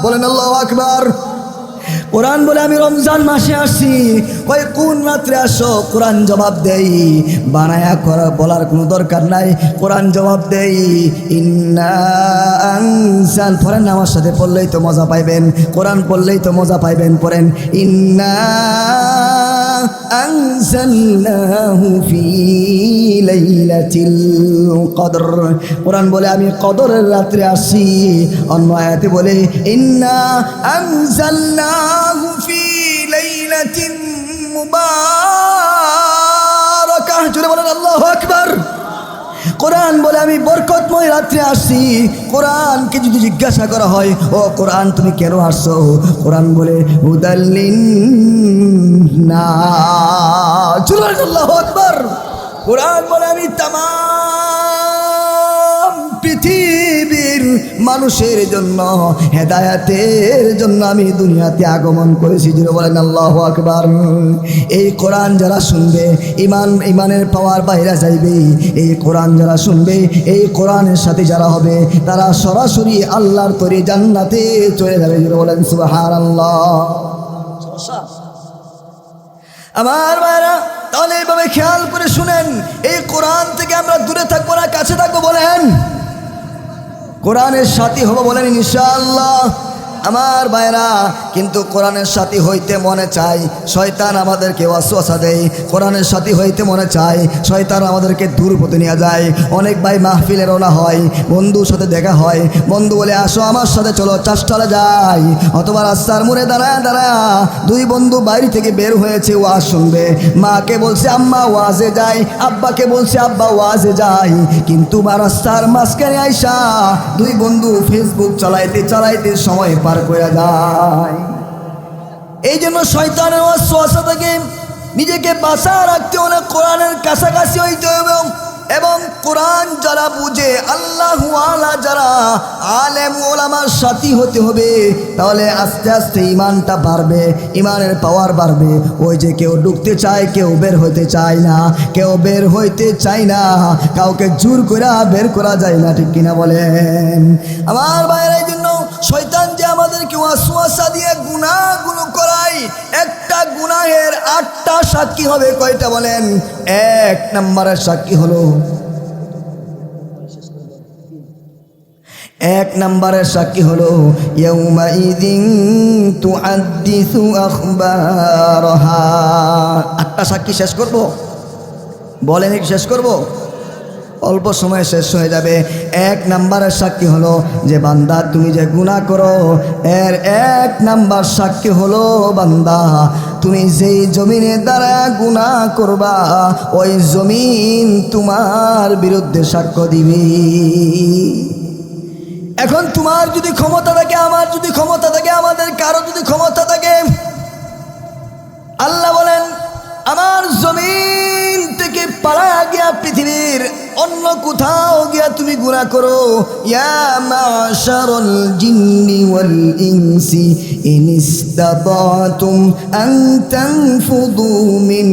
বলেন আল্লাহু আকবার। কোরআন বলে আমি রমজান মাসে আসছি। কই কোন রাত্রে আসো? কোরআন জবাব দেই, বানায়া করা বলার কোনো দরকার নাই। কোরআন জবাব দেই ইন্না আনজাল। পড়েন না, আমার সাথে পড়লেই তো মজা পাইবেন, কোরআন পড়লেই তো মজা পাইবেন। পড়েন ইন্না আনজালনাহু ফি লাইলাতিল কদর। কোরআন বলে আমি কদরের রাত্রে আসছি। অন্য আয়াতে বলে ইন্না আনজালনাহু ফি লাইলাতিন মুবারাকাহ। জোরে বলেন আল্লাহু আকবার। কোরআন বলে আমি বরকতময় রাত্রে আসছি। কোরআনকে যদি জিজ্ঞাসা করা হয়, ও কোরআন তুমি কেন আসছো? কোরআন বলে হুদাল লিন্নাস। জোরে বলেন আল্লাহু আকবার। কোরআন বলে আমি তামাম পৃথিবীর মানুষের জন্য হেদায়েতের জন্য আমি দুনিয়াতে আগমন করেছি। জোরে বলেন আল্লাহু আকবার। এই কোরআন যারা শুনবে, ইমানের পাওয়ার বাইরে যাইবে। এই কোরআন যারা শুনবে, এই কোরআনের সাথে যারা হবে, তারা সরাসরি আল্লাহর তৈরি জান্নাতে চলে যাবে। জোরে বলেন সুবহানাল্লাহ। আমার ভাইরা, তাহলে এইভাবে খেয়াল করে শুনেন, এই কোরআন থেকে আমরা দূরে থাকবো না, কাছে থাকবো? বলেন কোরআনের সাথী হবো? বলেন ইনশাআল্লাহ। আমার ভাইরা, কিন্তু কোরআনের সাথী হইতে মনে চাই, শয়তান আমাদেরকে ওয়াসওয়াসা দেয়। কোরআনের সাথী হইতে মনে চাই, শয়তান আমাদেরকে দূর পথে নিয়ে যায়। অনেক ভাই মাহফিলে রওনা হয়, বন্ধুর সাথে দেখা হয়, বন্ধু বলে আসো আমার সাথে চলো, চাষটালে যাই। অথবা রাস্তার মোড়ে দাঁড়ায় দুই বন্ধু বাইরে থেকে বের হয়েছে ওয়াজ শুনবে। মাকে বলছে আম্মা ওয়াজে যাই, আব্বাকে বলছে আব্বা ওয়াজে যাই। কিন্তু রাস্তার মাঝখানে আইসা দুই বন্ধু ফেসবুক চালাইতে চালাইতে সময় পার করে যায়। এই জন্য শয়তানের ওয়াসওয়াসা থেকে নিজেকে বাঁচা রাখতে হলে কোরআনের কাছাকাছি হইতে হবে। এবং কোরআন যারা বুঝে, আল্লাহু আলা যারা আলেম ওলামার সাথী হতে হবে। তাহলে আস্তে আস্তে ইমানটা বাড়বে, ইমানের পাওয়ার বাড়বে। ওই যে কেউ ঢুকতে চায়, কেউ বের হইতে চায় না, কেউ বের হইতে চায় না, কাউকে জোর করে বের করা যায় না, ঠিক কিনা বলেন আমার ভাইরা? এই জন্য শয়তান যে আমাদেরকে ওয়াসওয়াসা দিয়ে গুনাহগুলো করায়, একটা গুনাহের 8টা সাক্ষী হবে। কয়টা বলেন? 1 নম্বরের সাক্ষী হলো এক নম্বরের সাক্ষী হলো ইয়াউমাইযিন তুহাদ্দিসু আখবারহা। 8টা সাক্ষী শেষ করব? বলেন, শেষ করব? অল্প সময়ে শেষ হয়ে যাবে। এক নাম্বারের সাক্ষী হলো যে বান্দা তুমি যে গুনাহ করো, এর এক নাম্বার সাক্ষী হলো বান্দা তুমি যেই জমিনের দ্বারা গুনাহ করবা ওই জমিন তোমার বিরুদ্ধে সাক্ষ্য দিবে। এখন তোমার যদি ক্ষমতা থাকে, আমার যদি ক্ষমতা থাকে, আমাদের কারো যদি ক্ষমতা থাকে, আল্লাহ বলেন আমার জমিন থেকে পাড়া গিয়া পৃথিবীর অন্য কোথাও গিয়া তুমি গুনাহ করো, ইয়া মাশারাল জিন্নি ওয়াল ইনসি ইন ইসতাতাতুম আন তানফুযু মিন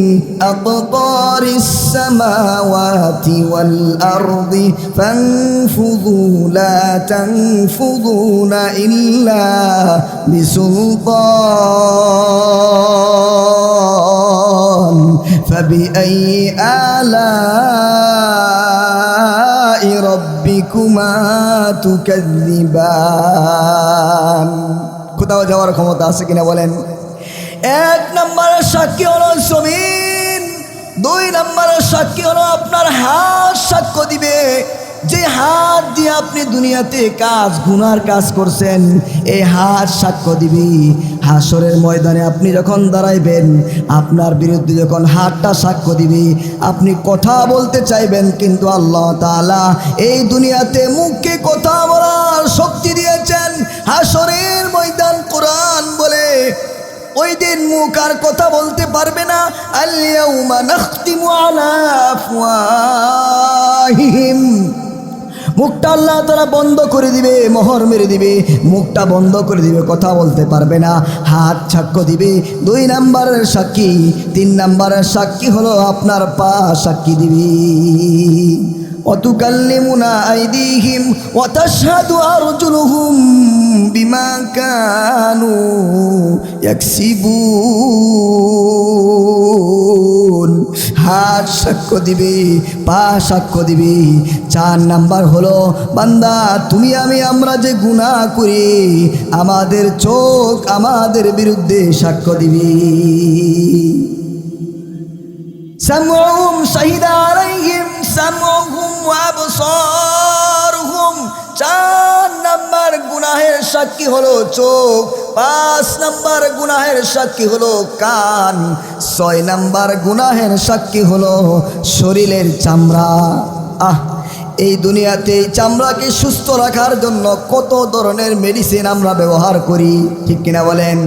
আকতারিস সামাওয়াতি ওয়াল আরদি ফানফুযু লা তানফুযুনা ইল্লা বিসুলতান ফাবিআইয়ি আলাই রাব্বিকুমা তুকাযযিবান। কোথাও যাওয়ার ক্ষমতা আছে কিনা বলেন? এক নম্বরের সাক্ষী হলো জমিন, 2 নম্বরের সাক্ষী হলো আপনার হাত সাক্ষ্য দিবে। যে হাত দিয়ে আপনি দুনিয়াতে গুনার কাজ করছেন, এই হাত সাক্ষ্য দিবি। হাসরের ময়দানে আপনি যখন দাঁড়াইবেন, আপনার বিরুদ্ধে যখন হাতটা সাক্ষ্য দিবি, আপনি কথা বলতে চাইবেন, কিন্তু আল্লাহ তাআলা এই দুনিয়াতে মুখে কথা বলার শক্তি দিয়েছেন। হাসরের ময়দান কোরআন বলে ওই দিন মুখ আর কথা বলতে পারবে না। আল ইয়াউমা নাখতিমু আলা আফওয়াহিহিম, মুখটা আল্লাহ তাআলা বন্ধ করে দিবে, মোহর মেরে দিবে, মুখটা বন্ধ করে দিবে, কথা বলতে পারবে না। হাত সাক্ষ্য দিবে 2 নম্বরের সাক্ষী। 3 নম্বরের সাক্ষী হলো আপনার পা সাক্ষী দিবে। ওয়াতুকাল্লিমুনা আইদিহিম ওয়া তাশহাদু আরজুলুহুম বিমা কানু ইয়াকসিবুন। হাত সাক্ষ্য দিবে, পা সাক্ষ্য দিবে। 4 নাম্বার হলো বান্দা তুমি আমরা যে গুনাহ করি, আমাদের চোখ আমাদের বিরুদ্ধে সাক্ষ্য দিবে। সামউহুম শাহিদা আলাইহিম সামউহুম ওয়া আবসারুহুম। 4 নাম্বার গুনাহের সাক্ষী হলো চোখ, 5 নাম্বার গুনাহের সাক্ষী হলো কান, 6 নাম্বার গুনাহের সাক্ষী হলো শরীরের চামড়া। এই দুনিয়াতে এই চামড়াকে সুস্থ রাখার জন্য কত ধরনের মেডিসিন আমরা ব্যবহার করি, ঠিক কিনা বলেন?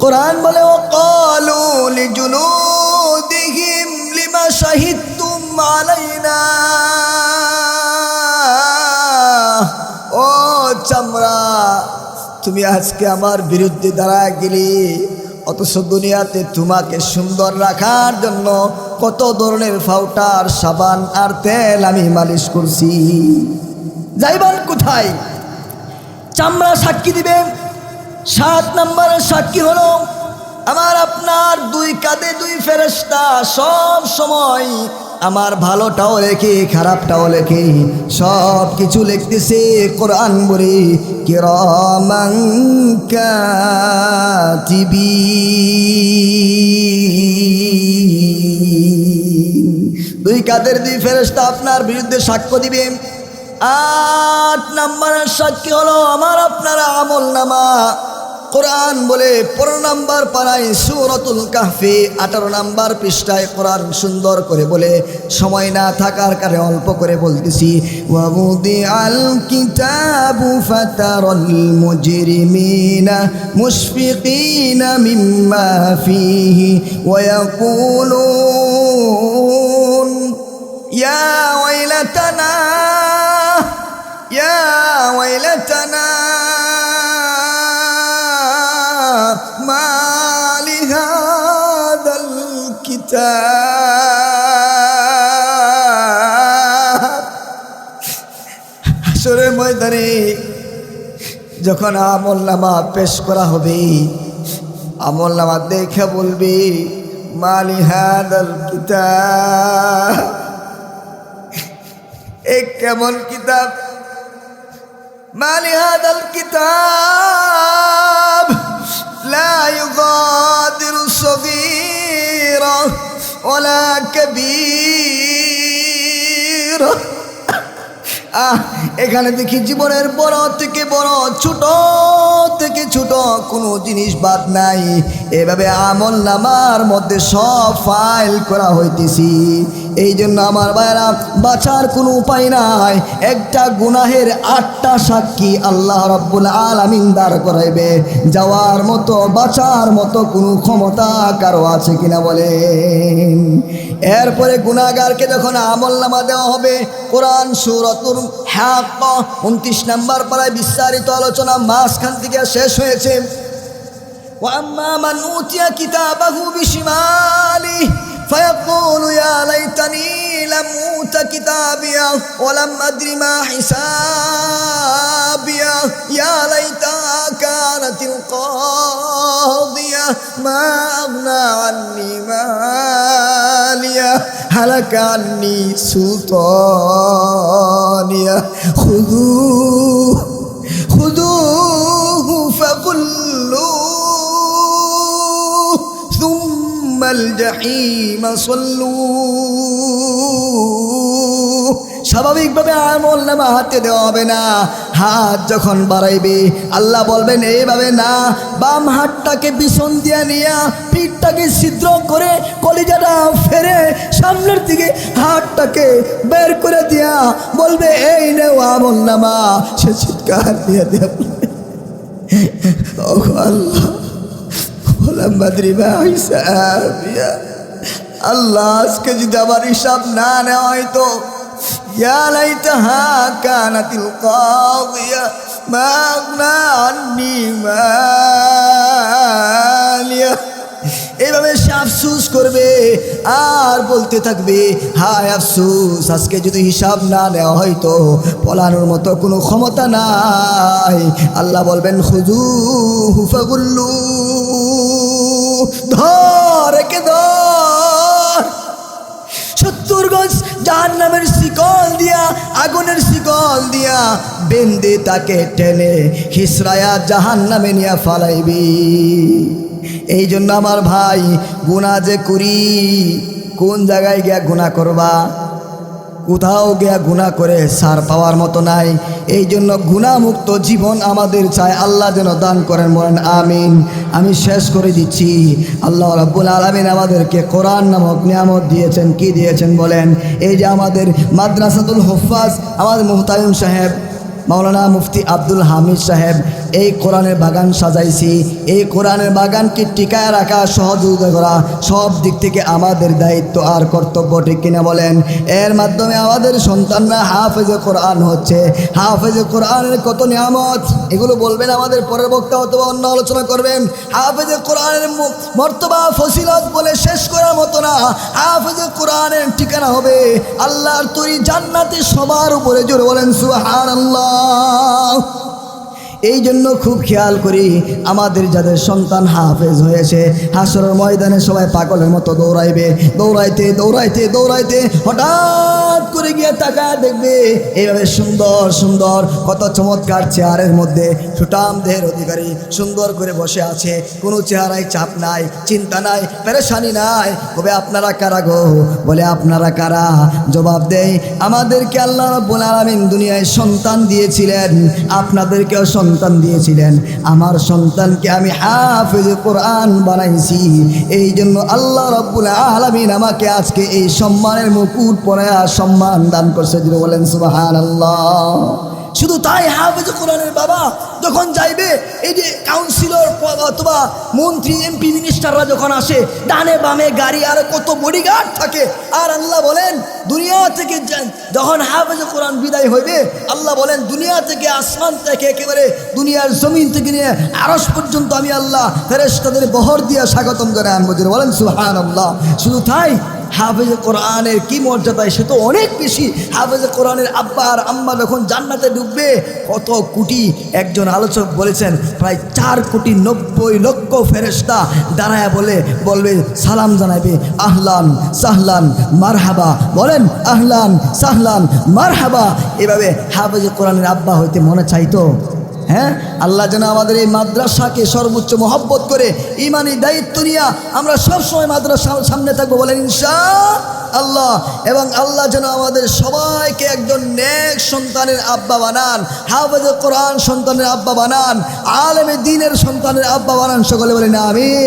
কোরআন বলে ওয়াকালু লিজুলুদিহিম লিমা শাহিদতুম আলাইনা। ও চামড়া, তুমি আজকে আমার বিরুদ্ধে দাঁড়ায় গেলি, অথচ দুনিয়াতে তোমাকে সুন্দর রাখার জন্য কত ধরনের পাউডার, সাবান আর তেল আমি মালিশ করছি। যাইবান কোথায়? চামড়া সাক্ষী দিবে। 7 নম্বরের সাক্ষী হলো আমার আপনার 2 কাঁধে 2 ফেরেশতা, সব সময় আমার ভালোটাও লেখে খারাপটাও লেখে, সব কিছু লিখতেছে। কোরআন বলে কিরামান কাতিবিন। 2 কাঁধের 2 ফেরেশতা আপনার বিরুদ্ধে সাক্ষ্য দিবে। 8 নম্বরের সাক্ষী হলো আমার আপনার আমলনামা। কোরআন বলে 15 নম্বর পারায় সূরাতুল কাহফি 18 নম্বর পৃষ্ঠায় কোরআন সুন্দর করে বলে, সময় না থাকার কারণে অল্প করে বলতেছি। ওয়া বুদিআল কিতাবু ফাতারাল মুজরিমিনা মুশফিকিনা মিম্মা ফিহি ওয়া ইয়াকুলুন ইয়া ওয়াইলাতানা ইয়া ওয়াইলাতানা মা লিহাদাল কিতাব। হাসরের ময়দানে যখন আমলনামা পেশ করা হবে, আমলনামা দেখে বলবি মা লিহাদাল কিতাব, এ কেমন কিতাব, মা লিহাদাল কিতাব লা ইউগাদিরু সগীরা ওয়ালা কাবীরা। এখানে দেখি জীবনের বড় থেকে বড়, ছোট থেকে ছোট কোনো জিনিস বাদ নাই। এভাবে আমল নামার মধ্যে সব ফাইল করা হইতেছি। এই জন্য আমার ভাইরা, বাঁচার কোনো উপায় নাই। একটা গুনাহের 8টা সাক্ষী আল্লাহ রাব্বুল আলামিন দাঁড় করাইবে। যাওয়ার মতো, বাঁচার মতো কোনো ক্ষমতা কারো আছে কিনা বলেন? এরপরে গুনাহগারকে যখন আমল নামা দেওয়া হবে, কোরআন সূরাতুল হাক্কা 29 নম্বর পারায় বিস্তারিত আলোচনা মাঝখান থেকে শেষ হয়েছে। ওয়াম্মা মান উতিয়া কিতাবাহু বিশিমালিহি ফায়াকুলু ইয়া লাইতানি লাম উতা কিতাবিয়া ওয়া লাম আদরি মা হিসাবিয়া ইয়া লাইতা কানাতিল কাদিয়া মা আগনা আন্নি মালিয়া হালাকা আন্নি সুলতানিয়া খুযুহু ফাকুল্লুহু সুম্মাল জাহিম সাল্লুহু। স্বাভাবিকভাবে আমল নামা হাতে দেওয়া হবে না। হাত যখন বাড়াইবে আল্লাহ বলবেন এইভাবে না, বাম হাতটাকে বিছন দিয়া নিয়া পিঠটাকে ছিদ্র করে কলিজাটা ফেরে সামনের দিকে হাতটাকে বের করে দিয়া বলবে এই নেও আমল নামা। সে চিৎকার দিয়ে দেয়া ও আল্লাহ, আল্লাহ আজকে যদি আবার হিসাব না নেওয়া হয়তো, ইয়া লাইতাহা কানাতিল কাদিয়া মা আগনা আন্নি মালিয়া। এইভাবে সে আফসুস করবে আর বলতে থাকবে হায় আফসুস, আজকে যদি হিসাব না নেওয়া হয়তো পলানোর মতো কোনো ক্ষমতা নাই। আল্লাহ বলবেন খুযুহু ফাগুল্লুহু, ধর একে ধর। 70 গজ জাহান্নামের শিকল দিয়া, আগুনের শিকল দিয়া বেঁধে তাকে টেনে হিসরায়া জাহান্নামে নিয়ে ফালাইবি। এই জন্য আমার ভাই, গুনাহ যে করি, কোন জায়গায় গিয়া গুনাহ করবা? কোথাও গিয়া গুনাহ করে সার পাওয়ার মতো নাই। এই জন্য গুনাহমুক্ত জীবন আমাদের চাই। আল্লাহ যেন দান করেন, বলেন আমিন। আমি শেষ করে দিচ্ছি। আল্লাহ রাব্বুল আলামিন আমাদেরকে কোরআন নামক নিয়ামত দিয়েছেন। কি দিয়েছেন বলেন? এই যে আমাদের মাদ্রাসাতুল হুফাজ, আমাদের মুহতামিম সাহেব মাওলানা মুফতি আব্দুল হামিদ সাহেব এই কোরআনের বাগান সাজাইছি। এই কোরআনের বাগানকে টিকায় রাখা, সহযোগিতা করা সব দিক থেকে আমাদের দায়িত্ব আর কর্তব্য, ঠিক কিনা বলেন? এর মাধ্যমে আমাদের সন্তানরা হাফেজে কোরআন হচ্ছে। হাফেজে কোরআনের কত নিয়ামত, এগুলো বলবেন আমাদের পরের বক্তা অথবা অন্য আলোচনা করবেন। হাফেজে কোরআনের মর্তবা ফজিলত বলে শেষ করার মতো না। হাফেজে কোরআনের ঠিকানা হবে আল্লাহর তৈরি জান্নাতে সবার উপরে। জোরে বলেন সুবহানাল্লাহ। এই জন্য খুব খেয়াল করি, আমাদের যাদের সন্তান হাফেজ হয়েছে, হাসরের ময়দানে সবাই পাগলের মতো দৌড়াইবে। দৌড়াইতে দৌড়াইতে দৌড়াইতে হঠাৎ করে গিয়ে তাকায় দেখবে এইভাবে সুন্দর সুন্দর কত চমৎকার চেয়ারের মধ্যে সুঠাম দেহের অধিকারী সুন্দর করে বসে আছে। কোনো চেহারায় চাপ নাই, চিন্তা নাই, পেরেশানি নাই। তবে আপনারা কারা গো? বলে আপনারা কারা? জবাব দেয় আমাদেরকে আল্লাহ রাব্বুল আলামিন দুনিয়ায় সন্তান দিয়েছিলেন, আপনাদেরকেও সন্তান দিয়েছিলেন। আমার সন্তানকে আমি হাফেজ কোরআন বানাইছি। এই জন্য আল্লাহ রাব্বুল আলামিন আমাকে আজকে এই সম্মানের মুকুট পরায়া সম্মান দান করছে। যিনি বলেন সুবহানাল্লাহ। শুধু তাই, হাফেজ কোরআনের বাবা যখন যাইবে, এই যে কাউন্সিলর অথবা মন্ত্রী এমপি মিনিস্টাররা যখন আসে, ডানে বামে গাড়ি আর কত বডিগার্ড থাকে। আর আল্লাহ বলেন দুনিয়া থেকে যখন হাফেজ কোরআন বিদায় হইবে, আল্লাহ বলেন দুনিয়া থেকে, আসমান থেকে, একেবারে দুনিয়ার জমিন থেকে নিয়ে আরশ পর্যন্ত আমি আল্লাহ ফেরেশতাদের বহর দিয়ে স্বাগতম করে আনবো। বলেন সুবহানাল্লাহ। শুধু তাই, হাফেজে কোরআনের কি মর্যাদায়, সে তো অনেক বেশি। হাফেজে কোরআনের আব্বা আর আম্মা যখন জান্নাতে ঢুকবে, কত কোটি, একজন আলোচক বলেছেন প্রায় 4,90,00,000 ফেরেশতা দাঁড়ায় বলবে, সালাম জানাবে, আহলান সাহলান মারহাবা, বলেন আহলান সাহলান মারহাবা। এভাবে হাফেজে কোরআনের আব্বা হইতে মনে চাইতো। হ্যাঁ, আল্লাহ যেন আমাদের এই মাদ্রাসাকে সর্বোচ্চ মহব্বত করে ইমানি দায়িত্ব নিয়ে আমরা সবসময় মাদ্রাসার সামনে থাকবো, বলেন ইনশাআল্লাহ। এবং আল্লাহ যেন আমাদের সবাইকে একজন নেক সন্তানের আব্বা বানান, হাফেজে কোরআন সন্তানের আব্বা বানান, আলেমে দ্বীনের সন্তানের আব্বা বানান। সকলে বলেন আমিন।